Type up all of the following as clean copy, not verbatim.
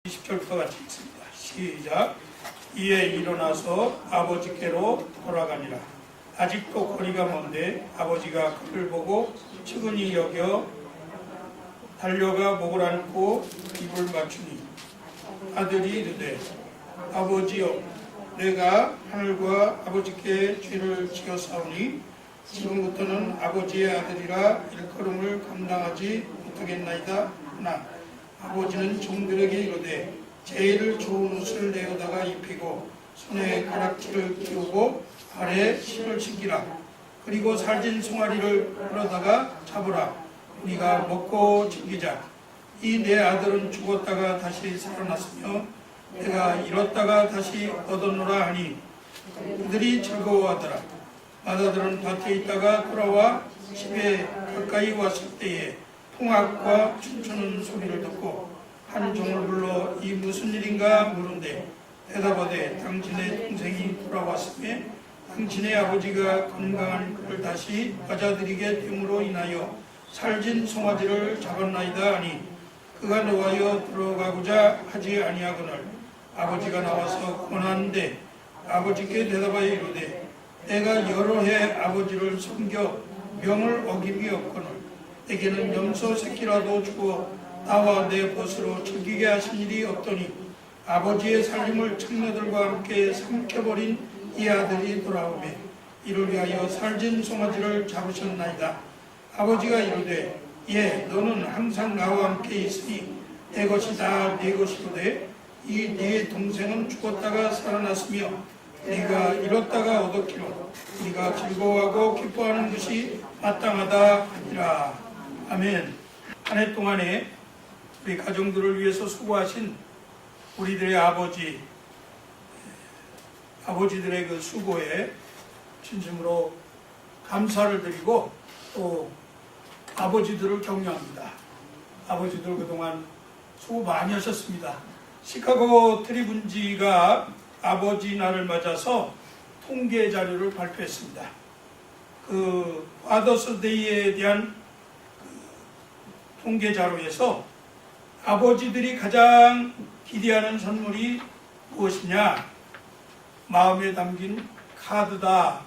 20절부터 같이 읽습니다. 시작. 이에 일어나서 아버지께로 돌아가니라. 아직도 거리가 먼데 아버지가 그를 보고 측은히 여겨 달려가 목을 안고 입을 맞추니 아들이 이르되 아버지여, 내가 하늘과 아버지께 죄를 지었사오니 지금부터는 아버지의 아들이라 일컬음을 감당하지 못하겠나이다 하나 아버지는 종들에게 이르되 제일 좋은 옷을 내어다가 입히고 손에 가락지를 끼우고 발에 실을 신기라. 그리고 살진 송아리를 끌어다가 잡으라. 우리가 먹고 즐기자. 이 내 아들은 죽었다가 다시 살아났으며 내가 잃었다가 다시 얻었노라 하니 그들이 즐거워하더라. 맏아들은 밭에 있다가 돌아와 집에 가까이 왔을 때에 풍악과 춤추는 소리를 듣고 한 종을 불러 이 무슨 일인가 물은데 대답하되 당신의 동생이 돌아왔으며 당신의 아버지가 건강한 그를 다시 맞아들이게 됨으로 인하여 살진 송아지를 잡았나이다 하니 그가 노하여 들어가고자 하지 아니하거늘 아버지가 나와서 권하는데 아버지께 대답하여 이르되 내가 여러 해 아버지를 섬겨 명을 어김이 없거늘 내게는 염소 새끼라도 주어 나와 내 벗으로 즐기게 하신 일이 없더니 아버지의 살림을 청녀들과 함께 삼켜버린 이 아들이 돌아오매 이를 위하여 살진 송아지를 잡으셨나이다. 아버지가 이르되 예, 너는 항상 나와 함께 있으니 내 것이 다 네 것이로되 이 네 동생은 죽었다가 살아났으며 네가 잃었다가 얻었기로 네가 즐거워하고 기뻐하는 것이 마땅하다 하니라. 아멘. 한 해 동안에 우리 가정들을 위해서 수고하신 우리들의 아버지들의 그 수고에 진심으로 감사를 드리고 또 아버지들을 격려합니다. 아버지들 그동안 수고 많이 하셨습니다. 시카고 트리뷴지가 아버지 날을 맞아서 통계 자료를 발표했습니다. 그 파더스 데이에 대한 통계 자료에서 아버지들이 가장 기대하는 선물이 무엇이냐? 마음에 담긴 카드다.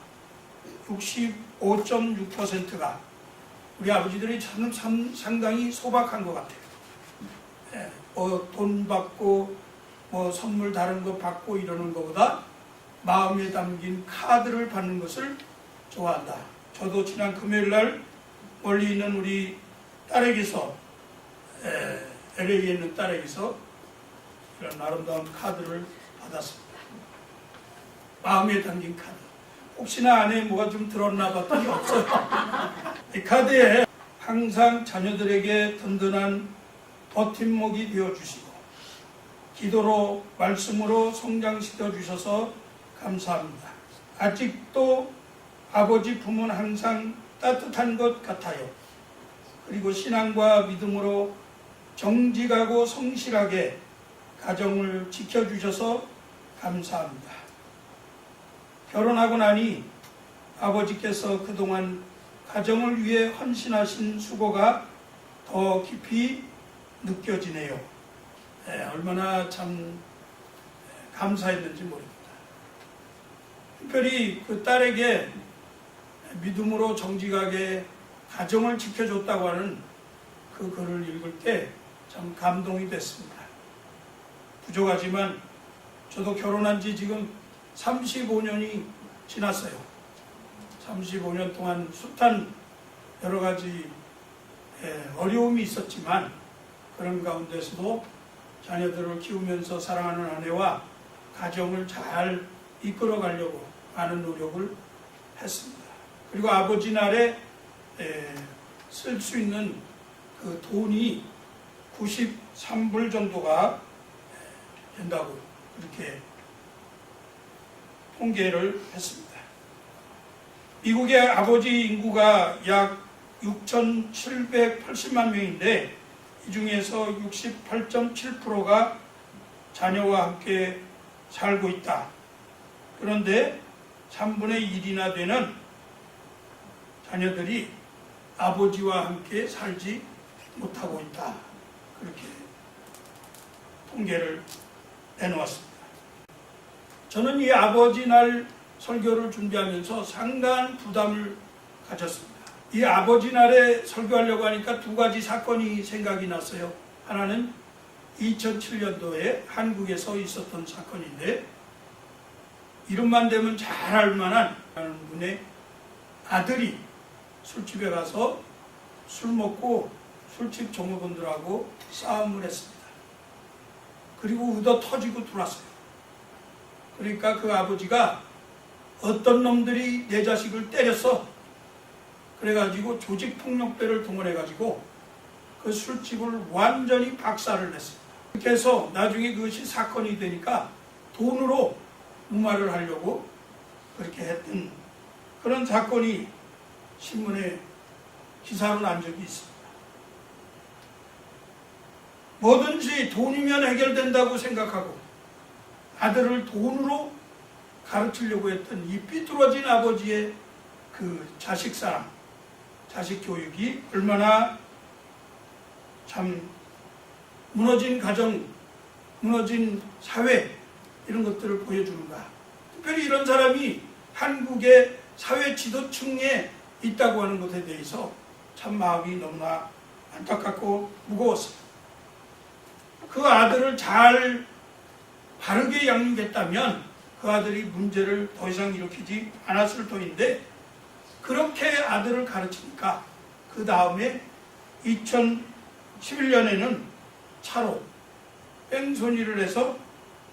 65.6%가 우리 아버지들이 참 상당히 소박한 것 같아요. 돈 받고 선물 다른 거 받고 이러는 것보다 마음에 담긴 카드를 받는 것을 좋아한다. 저도 지난 금요일 날 멀리 있는 우리 딸에게서 LA에 있는 딸에게서 이런 아름다운 카드를 받았습니다. 마음에 담긴 카드. 혹시나 안에 뭐가 좀 들었나 봤더니 없어요. 이 카드에 항상 자녀들에게 든든한 버팀목이 되어주시고 기도로 말씀으로 성장시켜 주셔서 감사합니다. 아직도 아버지 품은 항상 따뜻한 것 같아요. 그리고 신앙과 믿음으로 정직하고 성실하게 가정을 지켜주셔서 감사합니다. 결혼하고 나니 아버지께서 그동안 가정을 위해 헌신하신 수고가 더 깊이 느껴지네요. 얼마나 참 감사했는지 모릅니다. 특별히 그 딸에게 믿음으로 정직하게 가정을 지켜줬다고 하는 그 글을 읽을 때 참 감동이 됐습니다. 부족하지만 저도 결혼한 지 지금 35년이 지났어요. 35년 동안 숱한 여러 가지 어려움이 있었지만 그런 가운데서도 자녀들을 키우면서 사랑하는 아내와 가정을 잘 이끌어 가려고 많은 노력을 했습니다. 그리고 아버지 날에 쓸 수 있는 그 돈이 93불 정도가 된다고 그렇게 통계를 했습니다. 미국의 아버지 인구가 약 6,780만 명인데 이 중에서 68.7%가 자녀와 함께 살고 있다. 그런데 3분의 1이나 되는 자녀들이 아버지와 함께 살지 못하고 있다. 그렇게 공개를 내놓았습니다. 저는 이 아버지 날 설교를 준비하면서 상당한 부담을 가졌습니다. 이 아버지 날에 설교하려고 하니까 두 가지 사건이 생각이 났어요. 하나는 2007년도에 한국에서 있었던 사건인데, 이름만 되면 잘 알만한 분의 아들이 술집에 가서 술 먹고 술집 종업원들하고 싸움을 했습니다. 그리고 얻어 터지고 들어왔어요. 그러니까 그 아버지가 어떤 놈들이 내 자식을 때렸어. 그래가지고 조직폭력배를 동원해가지고 그 술집을 완전히 박살을 냈습니다. 그렇게 해서 나중에 그것이 사건이 되니까 돈으로 무마를 하려고 그렇게 했던 그런 사건이 신문에 기사로 난 적이 있습니다. 뭐든지 돈이면 해결된다고 생각하고 아들을 돈으로 가르치려고 했던 이 삐뚤어진 아버지의 그 자식 사랑, 자식 교육이 얼마나 참 무너진 가정, 무너진 사회 이런 것들을 보여주는가. 특별히 이런 사람이 한국의 사회 지도층에 있다고 하는 것에 대해서 참 마음이 너무나 안타깝고 무거웠습니다. 그 아들을 잘 바르게 양육했다면 그 아들이 문제를 더 이상 일으키지 않았을 터인데, 그렇게 아들을 가르치니까 그 다음에 2011년에는 차로 뺑소니를 해서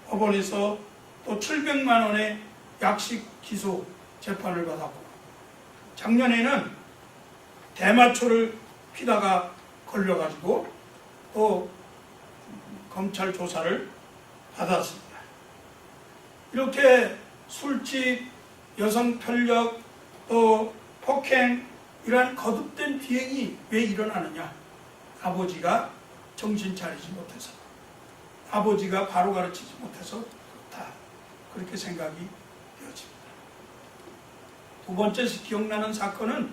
법원에서 또 700만 원의 약식 기소 재판을 받았고, 작년에는 대마초를 피다가 걸려가지고 또 검찰 조사를 받았습니다. 이렇게 술집, 여성 편력, 또 폭행, 이러한 거듭된 비행이 왜 일어나느냐? 아버지가 정신 차리지 못해서, 아버지가 바로 가르치지 못해서 그렇다. 그렇게 생각이 되어집니다. 두 번째 기억나는 사건은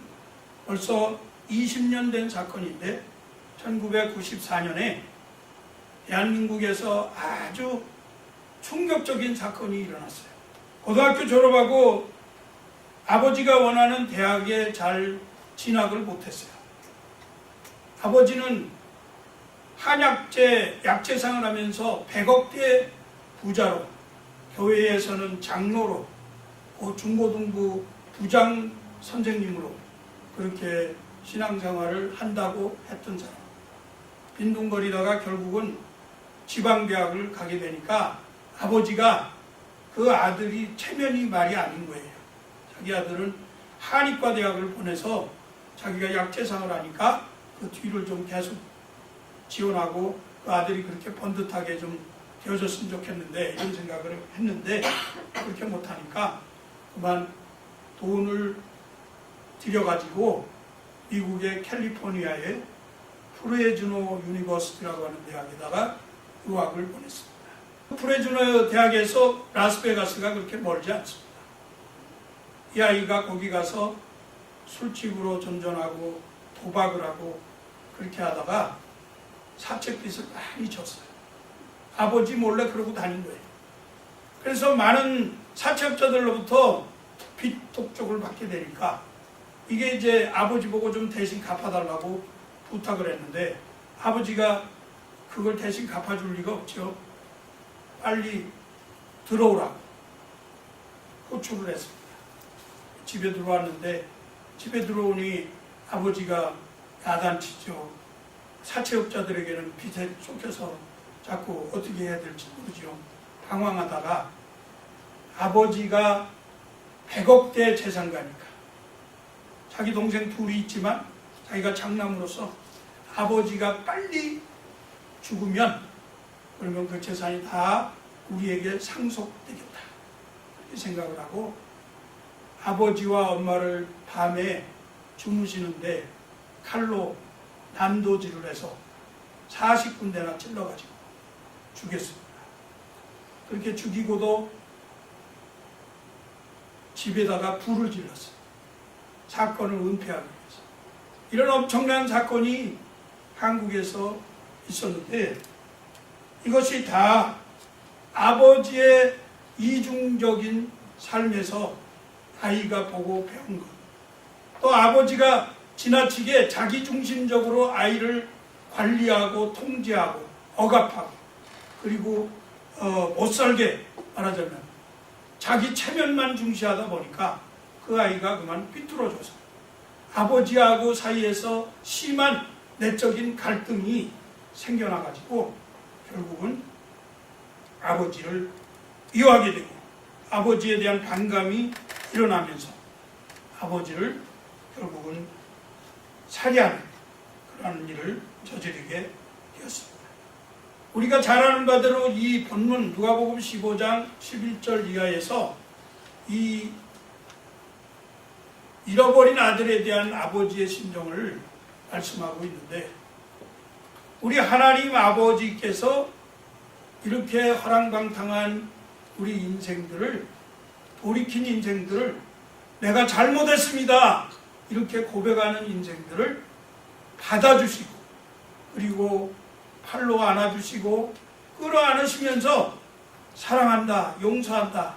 벌써 20년 된 사건인데, 1994년에 대한민국에서 아주 충격적인 사건이 일어났어요. 고등학교 졸업하고 아버지가 원하는 대학에 잘 진학을 못했어요. 아버지는 한약재 약재상을 하면서 100억대 부자로, 교회에서는 장로로, 중고등부 부장 선생님으로 그렇게 신앙생활을 한다고 했던 사람. 빈둥거리다가 결국은 지방대학을 가게 되니까 아버지가 그 아들이 체면이 말이 아닌 거예요. 자기 아들은 한의과 대학을 보내서 자기가 약재상을 하니까 그 뒤를 좀 계속 지원하고 그 아들이 그렇게 번듯하게 좀 되어줬으면 좋겠는데, 이런 생각을 했는데 그렇게 못하니까 그만 돈을 들여가지고 미국의 캘리포니아의 프레즈노 유니버시티라고 하는 대학에다가 유학을 보냈습니다. 프레즈노 대학에서 라스베가스가 그렇게 멀지 않습니다. 이 아이가 거기 가서 술집으로 전전하고 도박을 하고 그렇게 하다가 사채빚을 많이 졌어요. 아버지 몰래 그러고 다닌 거예요. 그래서 많은 사채업자들로부터 빚 독촉을 받게 되니까 이게 이제 아버지 보고 좀 대신 갚아달라고 부탁을 했는데, 아버지가 그걸 대신 갚아줄 리가 없죠. 빨리 들어오라고 호출을 했습니다. 집에 들어왔는데, 집에 들어오니 아버지가 야단치죠. 사채업자들에게는 빚에 쫓겨서 자꾸 어떻게 해야 될지 모르죠. 방황하다가 아버지가 100억대 재산가니까 자기 동생 둘이 있지만 자기가 장남으로서 아버지가 빨리 죽으면 그러면 그 재산이 다 우리에게 상속되겠다, 이렇게 생각을 하고 아버지와 엄마를 밤에 주무시는데 칼로 난도질을 해서 40군데나 찔러가지고 죽였습니다. 그렇게 죽이고도 집에다가 불을 질렀어요. 사건을 은폐하기 위해서. 이런 엄청난 사건이 한국에서 있었는데, 이것이 다 아버지의 이중적인 삶에서 아이가 보고 배운 것. 또 아버지가 지나치게 자기중심적으로 아이를 관리하고 통제하고 억압하고 그리고 못살게 말하자면 자기 체면만 중시하다 보니까 그 아이가 그만 삐뚤어져서 아버지하고 사이에서 심한 내적인 갈등이 생겨나가지고 결국은 아버지를 미워하게 되고 아버지에 대한 반감이 일어나면서 아버지를 결국은 살해하는 그런 일을 저지르게 되었습니다. 우리가 잘 아는 바대로 이 본문 누가복음 15장 11절 이하에서 이 잃어버린 아들에 대한 아버지의 심정을 말씀하고 있는데 우리 하나님 아버지께서 이렇게 허랑방탕한 우리 인생들을 돌이킨 인생들을 내가 잘못했습니다 이렇게 고백하는 인생들을 받아주시고 그리고 팔로 안아주시고 끌어안으시면서 사랑한다 용서한다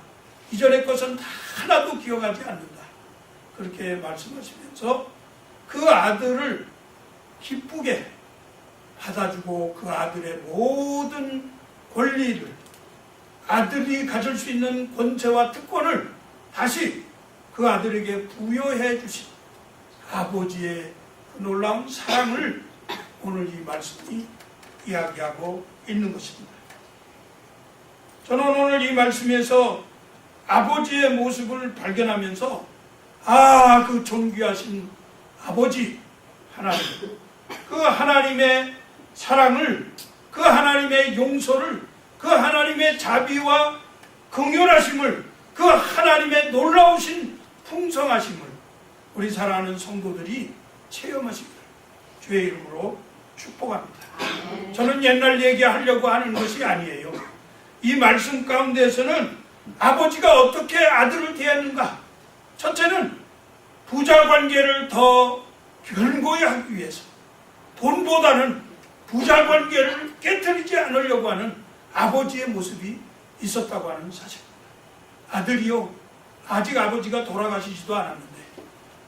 이전의 것은 다 하나도 기억하지 않는다 그렇게 말씀하시면서 그 아들을 기쁘게 받아주고 그 아들의 모든 권리를 아들이 가질 수 있는 권세와 특권을 다시 그 아들에게 부여해 주신 아버지의 그 놀라운 사랑을 오늘 이 말씀이 이야기하고 있는 것입니다. 저는 오늘 이 말씀에서 아버지의 모습을 발견하면서 그 존귀하신 아버지 하나님, 그 하나님의 사랑을, 그 하나님의 용서를, 그 하나님의 자비와 긍휼하심을, 그 하나님의 놀라우신 풍성하심을 우리 사랑하는 성도들이 체험하시기를 주의 이름으로 축복합니다. 저는 옛날 얘기하려고 하는 것이 아니에요. 이 말씀 가운데에서는 아버지가 어떻게 아들을 대했는가? 첫째는 부자 관계를 더 견고히 하기 위해서 돈보다는 부자 관계를 깨뜨리지 않으려고 하는 아버지의 모습이 있었다고 하는 사실입니다. 아들이요, 아직 아버지가 돌아가시지도 않았는데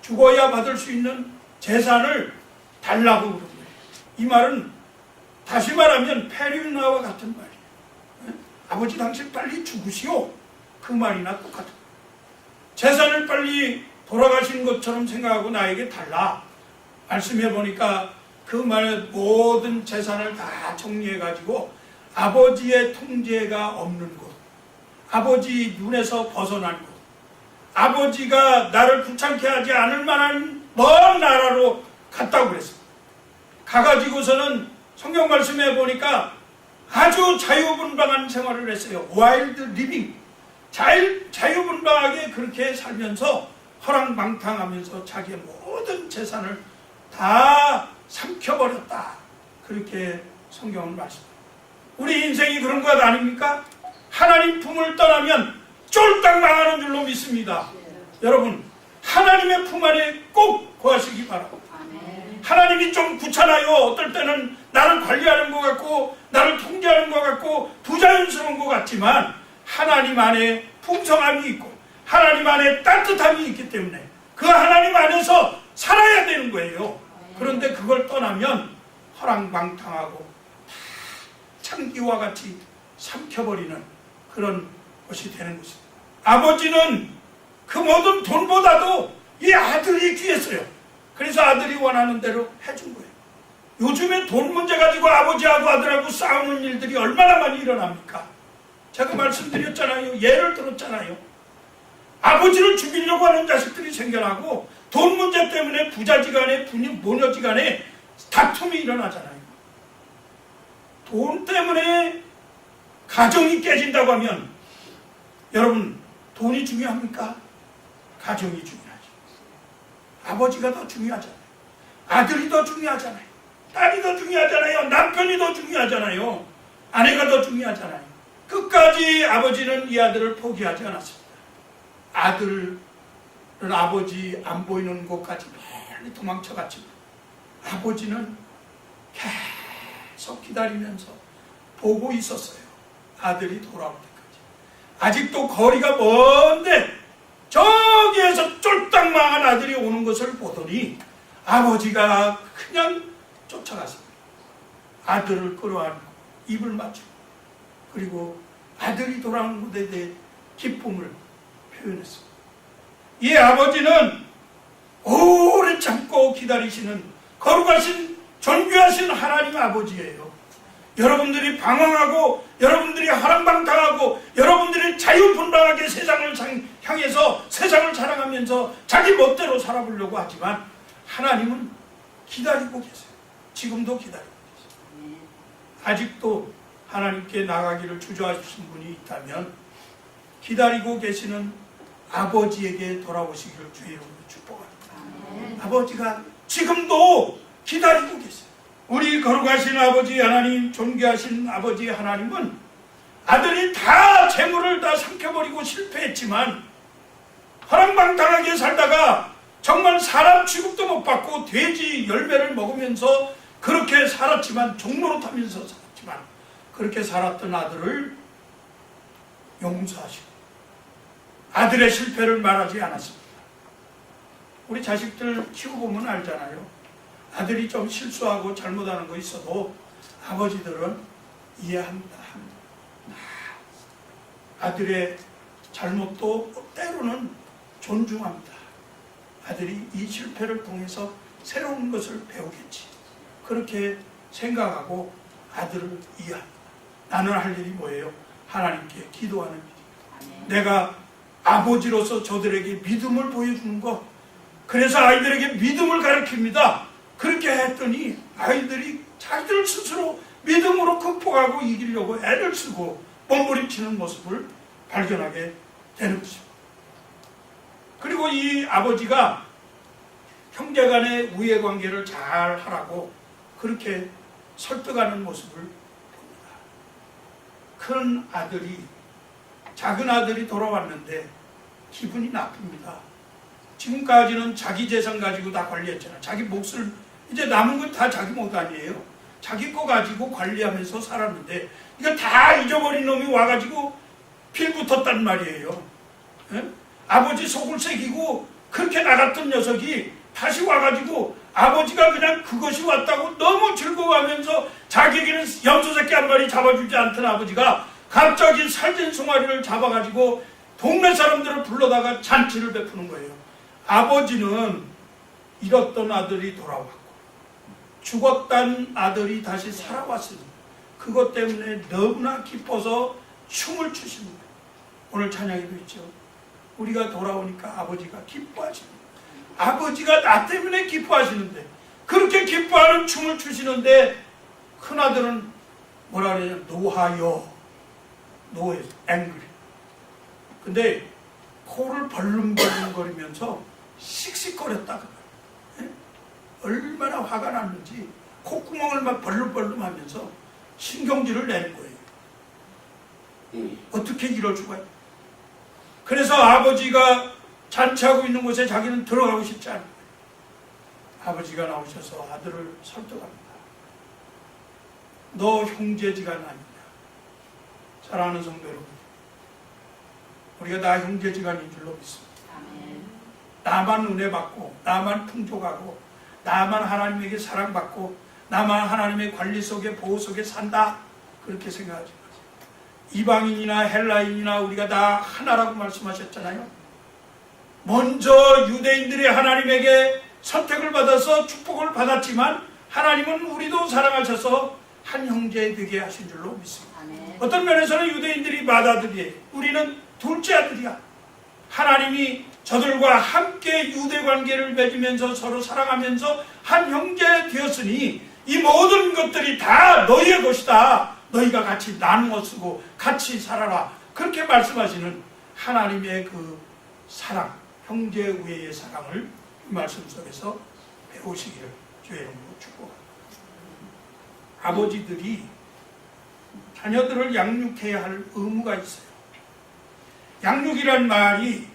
죽어야 받을 수 있는 재산을 달라고 그런 거예요. 이 말은 다시 말하면 페르나와 같은 말이에요. 아버지 당신 빨리 죽으시오. 그 말이나 똑같은 거예요. 재산을 빨리 돌아가신 것처럼 생각하고 나에게 달라. 말씀해 보니까 그 말에 모든 재산을 다 정리해가지고 아버지의 통제가 없는 곳, 아버지 눈에서 벗어난 곳, 아버지가 나를 귀찮게 하지 않을 만한 먼 나라로 갔다고 그랬습니다. 가가지고서는 성경 말씀해 보니까 아주 자유분방한 생활을 했어요. 와일드 리빙. 자유분방하게 그렇게 살면서 허랑방탕하면서 자기의 모든 재산을 다 삼켜버렸다. 그렇게 성경은 말씀합니다. 우리 인생이 그런 것 아닙니까? 하나님 품을 떠나면 쫄딱 망하는 줄로 믿습니다. 여러분, 하나님의 품 안에 꼭 거하시기 바랍니다. 하나님이 좀 귀찮아요. 어떨 때는 나를 관리하는 것 같고 나를 통제하는 것 같고 부자연스러운 것 같지만 하나님 안에 풍성함이 있고 하나님 안에 따뜻함이 있기 때문에 그 하나님 안에서 살아야 되는 거예요. 그런데 그걸 떠나면 허랑방탕하고 창기와 같이 삼켜버리는 그런 것이 되는 것입니다. 아버지는 그 모든 돈보다도 이 아들이 귀했어요. 그래서 아들이 원하는 대로 해준 거예요. 요즘에 돈 문제 가지고 아버지하고 아들하고 싸우는 일들이 얼마나 많이 일어납니까? 제가 말씀드렸잖아요. 예를 들었잖아요. 아버지를 죽이려고 하는 자식들이 생겨나고 돈 문제 때문에 부자지간에 모녀지간에 다툼이 일어나잖아요. 돈 때문에 가정이 깨진다고 하면 여러분 돈이 중요합니까? 가정이 중요하죠. 아버지가 더 중요하잖아요. 아들이 더 중요하잖아요. 딸이 더 중요하잖아요. 남편이 더 중요하잖아요. 아내가 더 중요하잖아요. 끝까지 아버지는 이 아들을 포기하지 않았습니다. 아들은 아버지 안 보이는 곳까지 멀리 도망쳐갔지만 아버지는 계속 기다리면서 보고 있었어요. 아들이 돌아올 때까지. 아직도 거리가 먼데 저기에서 쫄딱 망한 아들이 오는 것을 보더니 아버지가 그냥 쫓아갔습니다. 아들을 끌어안고 입을 맞추고, 그리고 아들이 돌아오는 것에 대해 기쁨을 표현했습니다. 이 아버지는 오래 참고 기다리시는 거룩하신 존귀하신 하나님 아버지예요. 여러분들이 방황하고 여러분들이 하랑방탕하고 여러분들이 자유분방하게 세상을 향해서 세상을 자랑하면서 자기 멋대로 살아보려고 하지만 하나님은 기다리고 계세요. 지금도 기다리고 계세요. 아직도 하나님께 나가기를 주저하신 분이 있다면 기다리고 계시는 아버지에게 돌아오시기를 주의 이름으로 축복합니다. 아버지가 지금도 기다리고 계세요. 우리 거룩하신 아버지 하나님, 존귀하신 아버지 하나님은 아들이 다 재물을 다 삼켜버리고 실패했지만 허랑방탕하게 살다가 정말 사람 취급도 못 받고 돼지 열매를 먹으면서 그렇게 살았지만, 종노릇하면서 살았지만 그렇게 살았던 아들을 용서하시고 아들의 실패를 말하지 않았습니다. 우리 자식들 키워보면 알잖아요. 아들이 좀 실수하고 잘못하는 거 있어도 아버지들은 이해합니다. 아들의 잘못도 때로는 존중합니다. 아들이 이 실패를 통해서 새로운 것을 배우겠지, 그렇게 생각하고 아들을 이해합니다. 나는 할 일이 뭐예요? 하나님께 기도하는 일입니다. 내가 아버지로서 저들에게 믿음을 보여주는 것, 그래서 아이들에게 믿음을 가르칩니다. 그렇게 했더니 아이들이 자기들 스스로 믿음으로 극복하고 이기려고 애를 쓰고 몸부림치는 모습을 발견하게 되는 것입니다. 그리고 이 아버지가 형제간의 우애관계를 잘 하라고 그렇게 설득하는 모습을 봅니다. 큰 아들이, 작은 아들이 돌아왔는데 기분이 나쁩니다. 지금까지는 자기 재산 가지고 다 관리했잖아요. 자기 몫을, 이제 남은 건 다 자기 몫 아니에요. 자기 거 가지고 관리하면서 살았는데 이거 다 잊어버린 놈이 와가지고 빌붙었단 말이에요. 에? 아버지 속을 새기고 그렇게 나갔던 녀석이 다시 와가지고 아버지가 그냥 그것이 왔다고 너무 즐거워하면서 자기에게는 염소새끼 한 마리 잡아주지 않던 아버지가 갑자기 살찐 송아리를 잡아가지고 동네 사람들을 불러다가 잔치를 베푸는 거예요. 아버지는 잃었던 아들이 돌아왔고 죽었던 아들이 다시 살아왔으니 그것 때문에 너무나 기뻐서 춤을 추십니다. 오늘 찬양에도 있죠. 우리가 돌아오니까 아버지가 기뻐하십니다. 아버지가 나 때문에 기뻐하시는데, 그렇게 기뻐하는 춤을 추시는데 큰아들은 뭐라 그래요? 노하여, 노해서 앵그리. 근데 코를 벌름벌름거리면서 씩씩거렸다. 얼마나 화가 났는지 콧구멍을 막 벌름벌름 하면서 신경질을 내는 거예요. 어떻게 이럴 수가 있어요? 그래서 아버지가 잔치하고 있는 곳에 자기는 들어가고 싶지 않은 거예요. 아버지가 나오셔서 아들을 설득합니다. 너 형제지간 아니냐. 사랑하는 성도 여러분, 우리가 다 형제지간인 줄로 믿습니다. 나만 은혜 받고, 나만 풍족하고, 나만 하나님에게 사랑받고, 나만 하나님의 관리 속에 보호 속에 산다, 그렇게 생각하지 마세요. 이방인이나 헬라인이나 우리가 다 하나라고 말씀하셨잖아요. 먼저 유대인들이 하나님에게 선택을 받아서 축복을 받았지만 하나님은 우리도 사랑하셔서 한 형제 되게 하신 줄로 믿습니다. 어떤 면에서는 유대인들이 맏아들이에요. 우리는 둘째 아들이야. 하나님이 저들과 함께 유대관계를 맺으면서 서로 사랑하면서 한 형제 되었으니 이 모든 것들이 다 너희의 것이다. 너희가 같이 나누어 쓰고 같이 살아라. 그렇게 말씀하시는 하나님의 그 사랑, 형제 우애의 사랑을 이 말씀 속에서 배우시기를 주의 이름으로 축복합니다. 아버지들이 자녀들을 양육해야 할 의무가 있어요. 양육이란 말이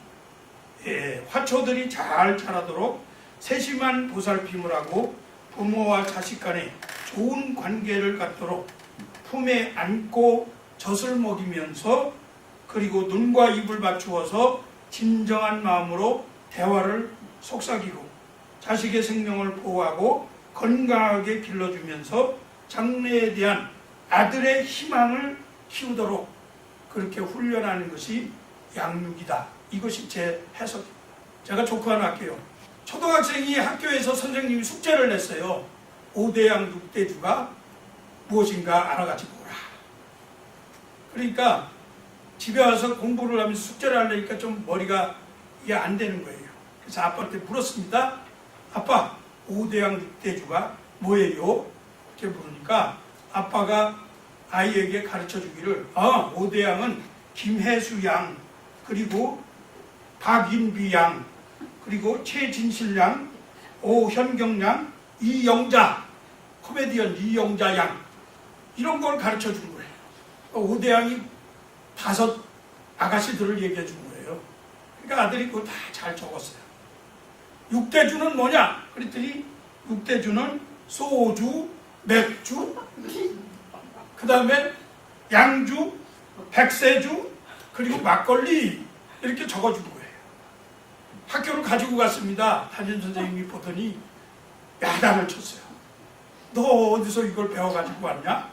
화초들이 잘 자라도록 세심한 보살핌을 하고 부모와 자식 간에 좋은 관계를 갖도록 품에 안고 젖을 먹이면서 그리고 눈과 입을 맞추어서 진정한 마음으로 대화를 속삭이고 자식의 생명을 보호하고 건강하게 길러주면서 장래에 대한 아들의 희망을 키우도록 그렇게 훈련하는 것이 양육이다. 이것이 제 해석입니다. 제가 조크 하나 할게요. 초등학생이 학교에서 선생님이 숙제를 냈어요. 5대양 6대주가 무엇인가 알아가지고 오라. 그러니까 집에 와서 공부를 하면서 숙제를 하려니까 좀 머리가 이게 안 되는 거예요. 그래서 아빠한테 물었습니다. 아빠, 5대양 6대주가 뭐예요? 이렇게 물으니까 아빠가 아이에게 가르쳐 주기를 5대양은 김혜수 양, 그리고 박인비 양, 그리고 최진실 양, 오현경 양, 이영자, 코미디언 이영자 양, 이런 걸 가르쳐 준 거예요. 5대양이 5 아가씨들을 얘기해 준 거예요. 그러니까 아들이 그거 다 잘 적었어요. 6대주는 뭐냐? 그랬더니 6대주는 소주, 맥주, 그 다음에 양주, 백세주, 그리고 막걸리, 이렇게 적어준 거예요. 학교를 가지고 갔습니다. 담임선생님이 보더니 야단을 쳤어요. 너 어디서 이걸 배워가지고 왔냐?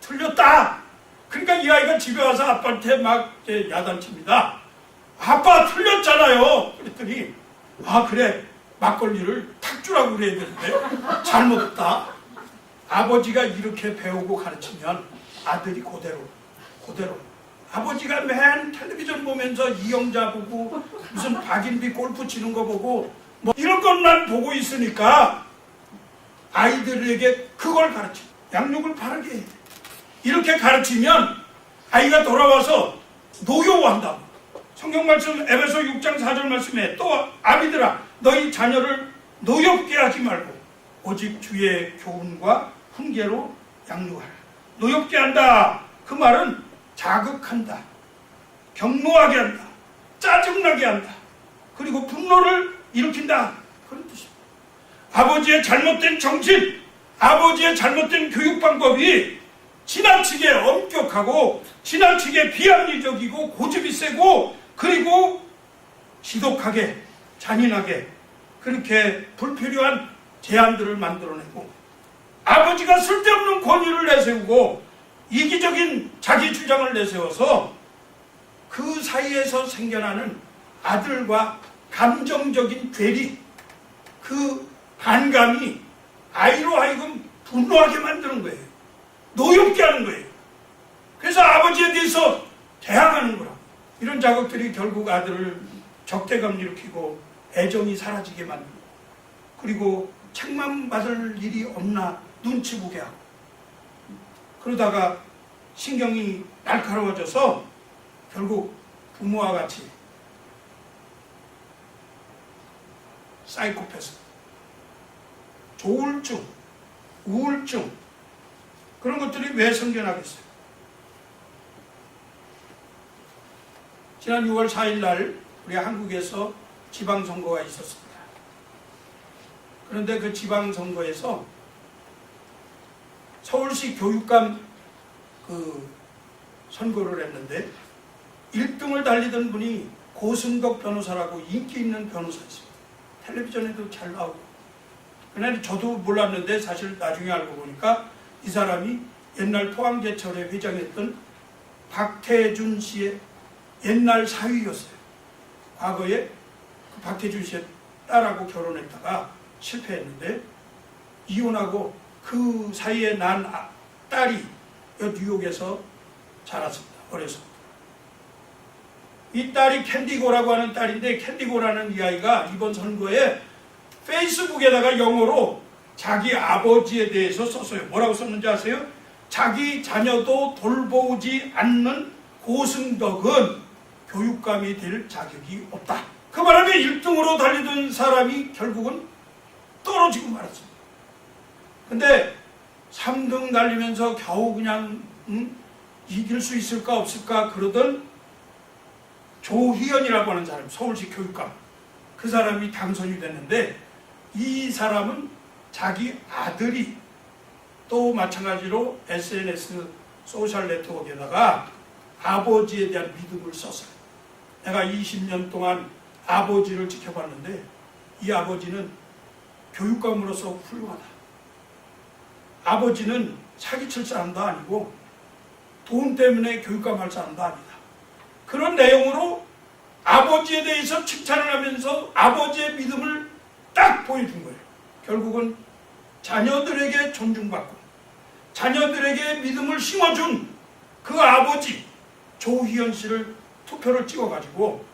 틀렸다! 그러니까 이 아이가 집에 와서 아빠한테 막 야단칩니다. 아빠 틀렸잖아요. 그랬더니 그래, 막걸리를 탁주라고 그래야 되는데 잘못했다. 아버지가 이렇게 배우고 가르치면 아들이 그대로 아버지가 맨 텔레비전 보면서 이영자 보고 무슨 박인비 골프 치는 거 보고 뭐 이런 것만 보고 있으니까 아이들에게 그걸 가르쳐. 양육을 바르게 해. 이렇게 가르치면 아이가 돌아와서 노여워한다. 성경 말씀 에베소 6장 4절 말씀에 또 아비들아 너희 자녀를 노엽게 하지 말고 오직 주의 교훈과 훈계로 양육하라. 노엽게 한다. 그 말은 자극한다. 경노하게 한다. 짜증나게 한다. 그리고 분노를 일으킨다. 그런 뜻입니다. 아버지의 잘못된 정신, 아버지의 잘못된 교육 방법이 지나치게 엄격하고 지나치게 비합리적이고 고집이 세고 그리고 지독하게 잔인하게 그렇게 불필요한 제안들을 만들어내고 아버지가 쓸데없는 권위를 내세우고 이기적인 자기 주장을 내세워서 그 사이에서 생겨나는 아들과 감정적인 괴리, 그 반감이 아이로 하여금 분노하게 만드는 거예요. 노엽게 하는 거예요. 그래서 아버지에 대해서 대항하는 거라. 이런 자극들이 결국 아들을 적대감 일으키고 애정이 사라지게 만들고 그리고 책만 받을 일이 없나 눈치 보게 하고 그러다가 신경이 날카로워져서 결국 부모와 같이 사이코패스, 조울증, 우울증 그런 것들이 왜 생겨나겠어요? 지난 6월 4일 날 우리 한국에서 지방선거가 있었습니다. 그런데 그 지방선거에서 서울시 교육감 선거를 했는데 1등을 달리던 분이 고승덕 변호사라고 인기 있는 변호사였습니다. 텔레비전에도 잘 나오고. 그날 저도 몰랐는데 사실 나중에 알고 보니까 이 사람이 옛날 포항제철에 회장했던 박태준 씨의 옛날 사위였어요. 과거에 그 박태준 씨의 딸하고 결혼했다가 실패했는데 이혼하고 그 사이에 난 딸이 뉴욕에서 자랐습니다. 어려서. 이 딸이 캔디고라고 하는 딸인데 캔디고라는 이 아이가 이번 선거에 페이스북에다가 영어로 자기 아버지에 대해서 썼어요. 뭐라고 썼는지 아세요? 자기 자녀도 돌보지 않는 고승덕은 교육감이 될 자격이 없다. 그 바람에 1등으로 달리던 사람이 결국은 떨어지고 말았습니다. 근데 3등 달리면서 겨우 그냥 이길 수 있을까 없을까 그러던 조희연이라고 하는 사람, 서울시 교육감, 그 사람이 당선이 됐는데 이 사람은 자기 아들이 또 마찬가지로 SNS 소셜 네트워크에다가 아버지에 대한 믿음을 썼어요. 내가 20년 동안 아버지를 지켜봤는데 이 아버지는 교육감으로서 훌륭하다. 아버지는 사기칠 사람도 아니고 돈 때문에 교육감 할 사람도 아니다. 그런 내용으로 아버지에 대해서 칭찬을 하면서 아버지의 믿음을 딱 보여준 거예요. 결국은 자녀들에게 존중받고 자녀들에게 믿음을 심어준 그 아버지 조희연 씨를 투표를 찍어가지고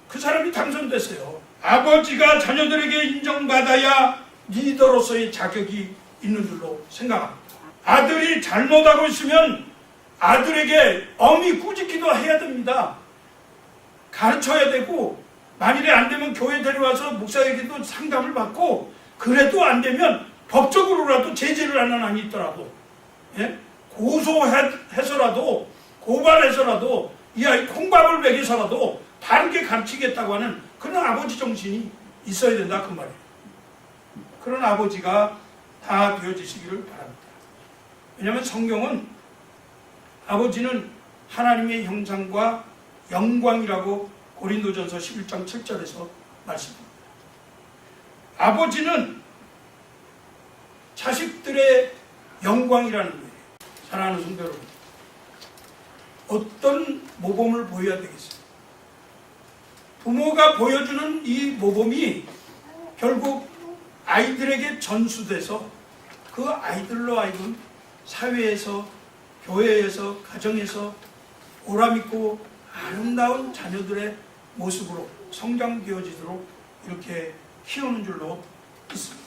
그 사람이 당선됐어요. 아버지가 자녀들에게 인정받아야 리더로서의 자격이 있는 줄로 생각합니다. 아들이 잘못하고 있으면 아들에게 엄히 꾸짖기도 해야 됩니다. 가르쳐야 되고 만일에 안 되면 교회 데려와서 목사에게도 상담을 받고 그래도 안 되면 법적으로라도 제재를 하는 한이 있더라도 고소해서라도 고발해서라도 이 아이 콩밥을 먹여서라도 바르게 가르치겠다고 하는 그런 아버지 정신이 있어야 된다 그 말이에요. 그런 아버지가 다 되어지시기를 바랍니다. 왜냐하면 성경은 아버지는 하나님의 형상과 영광이라고 고린도전서 11장 7절에서 말씀합니다. 아버지는 자식들의 영광이라는 거예요. 사랑하는 성도 여러분, 어떤 모범을 보여야 되겠어요? 부모가 보여주는 이 모범이 결국 아이들에게 전수돼서 그 아이들로 하여금 사회에서, 교회에서, 가정에서 보람있고 아름다운 자녀들의 모습으로 성장되어지도록 이렇게 키우는 줄로 믿습니다.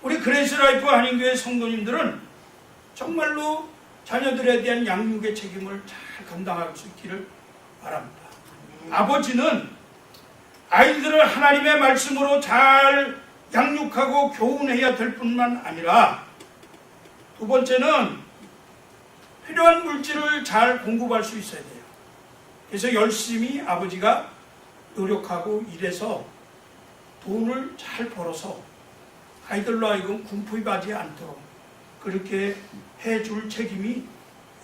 우리 그레이스 라이프 한인교회 성도님들은 정말로 자녀들에 대한 양육의 책임을 잘 감당할 수 있기를 바랍니다. 아버지는 아이들을 하나님의 말씀으로 잘 양육하고 교훈해야 될 뿐만 아니라 두 번째는 필요한 물질을 잘 공급할 수 있어야 돼요. 그래서 열심히 아버지가 노력하고 일해서 돈을 잘 벌어서 아이들로 하여금 군포입하지 않도록 그렇게 해줄 책임이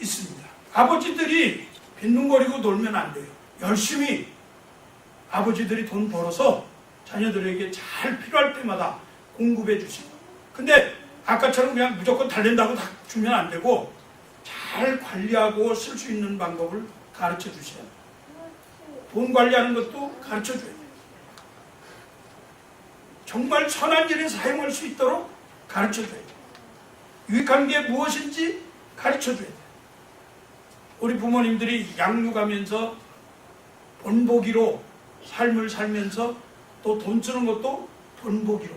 있습니다. 아버지들이 빈둥거리고 놀면 안 돼요. 열심히 아버지들이 돈 벌어서 자녀들에게 잘 필요할 때마다 공급해 주시고, 근데 아까처럼 그냥 무조건 달랜다고 다 주면 안 되고 잘 관리하고 쓸 수 있는 방법을 가르쳐 주셔야 돼요. 돈 관리하는 것도 가르쳐 줘야 돼요. 정말 선한 일에 사용할 수 있도록 가르쳐 줘야 돼요. 유익한 게 무엇인지 가르쳐 줘야 돼요. 우리 부모님들이 양육하면서 본보기로 삶을 살면서 또 돈 쓰는 것도 본보기로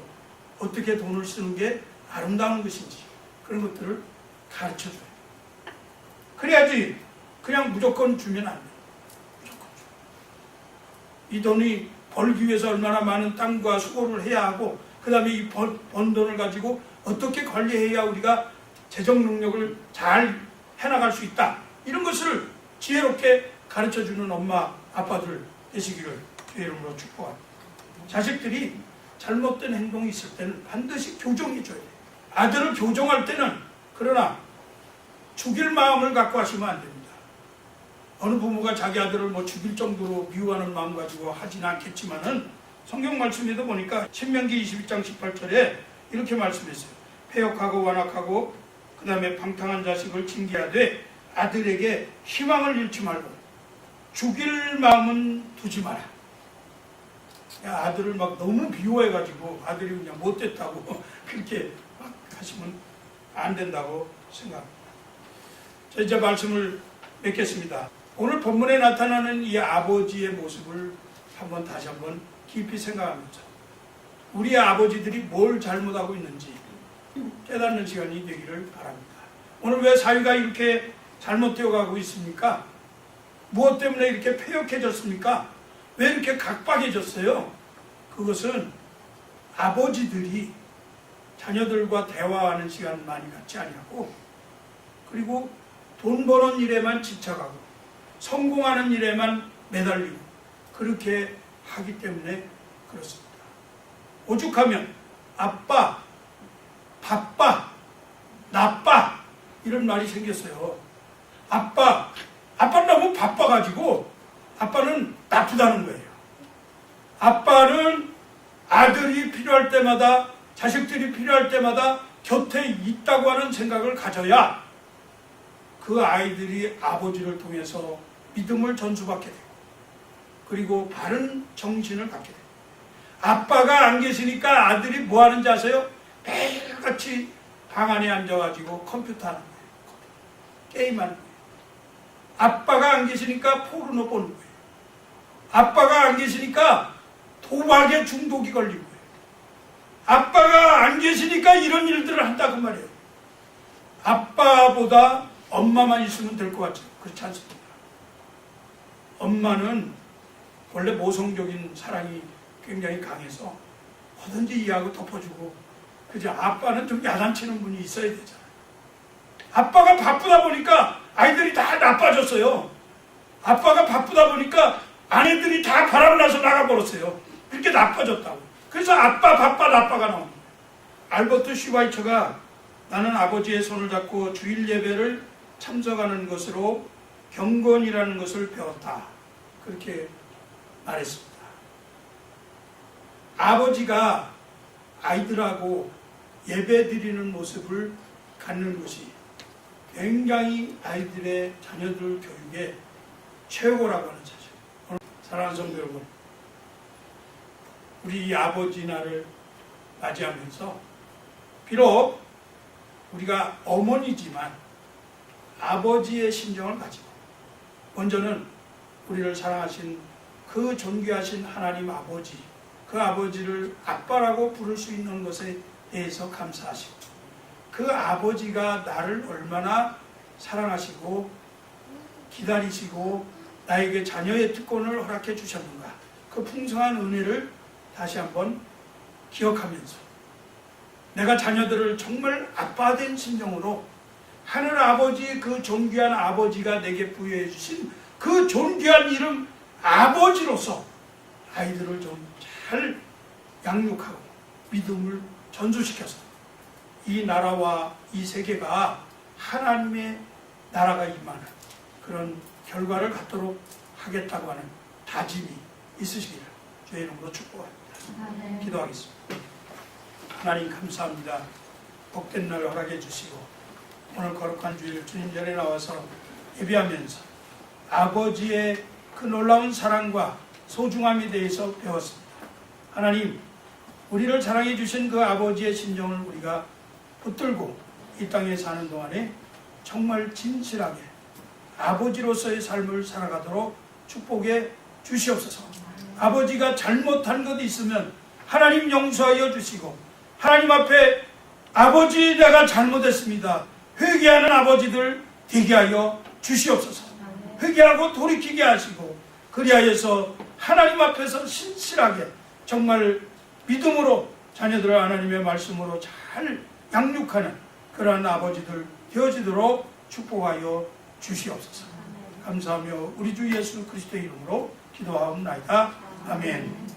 어떻게 돈을 쓰는 게 아름다운 것인지 그런 것들을 가르쳐 줘요. 그래야지 그냥 무조건 주면 안 돼요. 무조건 줘요. 이 돈이 벌기 위해서 얼마나 많은 땀과 수고를 해야 하고 그 다음에 이 번 돈을 가지고 어떻게 관리해야 우리가 재정 능력을 잘 해나갈 수 있다. 이런 것을 지혜롭게 가르쳐주는 엄마, 아빠들 되시기를 주의 이름으로 축복합니다. 자식들이 잘못된 행동이 있을 때는 반드시 교정해줘야 돼요. 아들을 교정할 때는 그러나 죽일 마음을 갖고 하시면 안 됩니다. 어느 부모가 자기 아들을 죽일 정도로 미워하는 마음 가지고 하지는 않겠지만은 성경 말씀에도 보니까 신명기 22장 18절에 이렇게 말씀했어요. 패역하고 완악하고 그 다음에 방탕한 자식을 징계하되 아들에게 희망을 잃지 말고 죽일 마음은 두지 마라. 아들을 너무 미워해가지고 아들이 그냥 못됐다고 그렇게 막 하시면 안 된다고 생각합니다. 자, 이제 말씀을 맺겠습니다. 오늘 본문에 나타나는 이 아버지의 모습을 다시 한번 깊이 생각하면서 우리 아버지들이 뭘 잘못하고 있는지 깨닫는 시간이 되기를 바랍니다. 오늘 왜 사회가 이렇게 잘못되어 가고 있습니까? 무엇 때문에 이렇게 폐역해졌습니까? 왜 이렇게 각박해졌어요? 그것은 아버지들이 자녀들과 대화하는 시간 많이 갖지 아니하고 그리고 돈 버는 일에만 집착하고 성공하는 일에만 매달리고 그렇게 하기 때문에 그렇습니다. 오죽하면 아빠 바빠, 나빠 이런 말이 생겼어요. 아빠는 너무 바빠가지고 아빠는 나쁘다는 거예요. 아빠는 아들이 필요할 때마다, 자식들이 필요할 때마다 곁에 있다고 하는 생각을 가져야 그 아이들이 아버지를 통해서 믿음을 전수받게 되고, 그리고 바른 정신을 갖게 돼요. 아빠가 안 계시니까 아들이 뭐 하는지 아세요? 매일같이 방 안에 앉아가지고 컴퓨터 하는 거예요. 게임하는 거예요. 아빠가 안 계시니까 포르노 보는 거예요. 아빠가 안 계시니까 도박에 중독이 걸린 거예요. 아빠가 안 계시니까 이런 일들을 한다고 말이에요. 아빠보다 엄마만 있으면 될 것 같죠. 그렇지 않습니다. 엄마는 원래 모성적인 사랑이 굉장히 강해서 뭐든지 이해하고 덮어주고, 그죠? 아빠는 좀 야단치는 분이 있어야 되잖아요. 아빠가 바쁘다 보니까 아이들이 다 나빠졌어요. 아빠가 바쁘다 보니까 아내들이 다 바람나서 나가버렸어요. 그렇게 나빠졌다고. 그래서 아빠 바빠 나빠가 나옵니다. 알버트 슈바이처가 나는 아버지의 손을 잡고 주일 예배를 참석하는 것으로 경건이라는 것을 배웠다. 그렇게 말했습니다. 아버지가 아이들하고 예배 드리는 모습을 갖는 것이 굉장히 아이들의 자녀들 교육의 최고라고 하는 사실. 사랑하는 성도 여러분, 우리 아버지 날을 맞이하면서 비록 우리가 어머니지만 아버지의 심정을 가지고, 먼저는 우리를 사랑하신 그 존귀하신 하나님 아버지, 그 아버지를 아빠라고 부를 수 있는 것에 대해서 감사하시고, 그 아버지가 나를 얼마나 사랑하시고 기다리시고 나에게 자녀의 특권을 허락해 주셨는가, 그 풍성한 은혜를 다시 한번 기억하면서 내가 자녀들을 정말 아빠된 심정으로 하늘 아버지, 그 존귀한 아버지가 내게 부여해 주신 그 존귀한 이름 아버지로서 아이들을 좀 잘 양육하고 믿음을 전수시켜서 이 나라와 이 세계가 하나님의 나라가 임하는 그런 결과를 갖도록 하겠다고 하는 다짐이 있으시기를 주의 이름으로 축복합니다. 기도하겠습니다. 하나님 감사합니다. 복된 날 허락해 주시고 오늘 거룩한 주일 주님 전에 나와서 예배하면서 아버지의 그 놀라운 사랑과 소중함에 대해서 배웠습니다. 하나님, 우리를 사랑해 주신 그 아버지의 심정을 우리가 붙들고 이 땅에 사는 동안에 정말 진실하게 아버지로서의 삶을 살아가도록 축복해 주시옵소서. 아버지가 잘못한 것 있으면 하나님 용서하여 주시고, 하나님 앞에 아버지 내가 잘못했습니다, 회개하는 아버지들 되게 하여 주시옵소서. 회개하고 돌이키게 하시고, 그리하여서 하나님 앞에서 신실하게 정말 믿음으로 자녀들을 하나님의 말씀으로 잘 양육하는 그러한 아버지들 되어지도록 축복하여 주시옵소서. 감사하며 우리 주 예수 그리스도의 이름으로 기도하옵나이다. 아멘.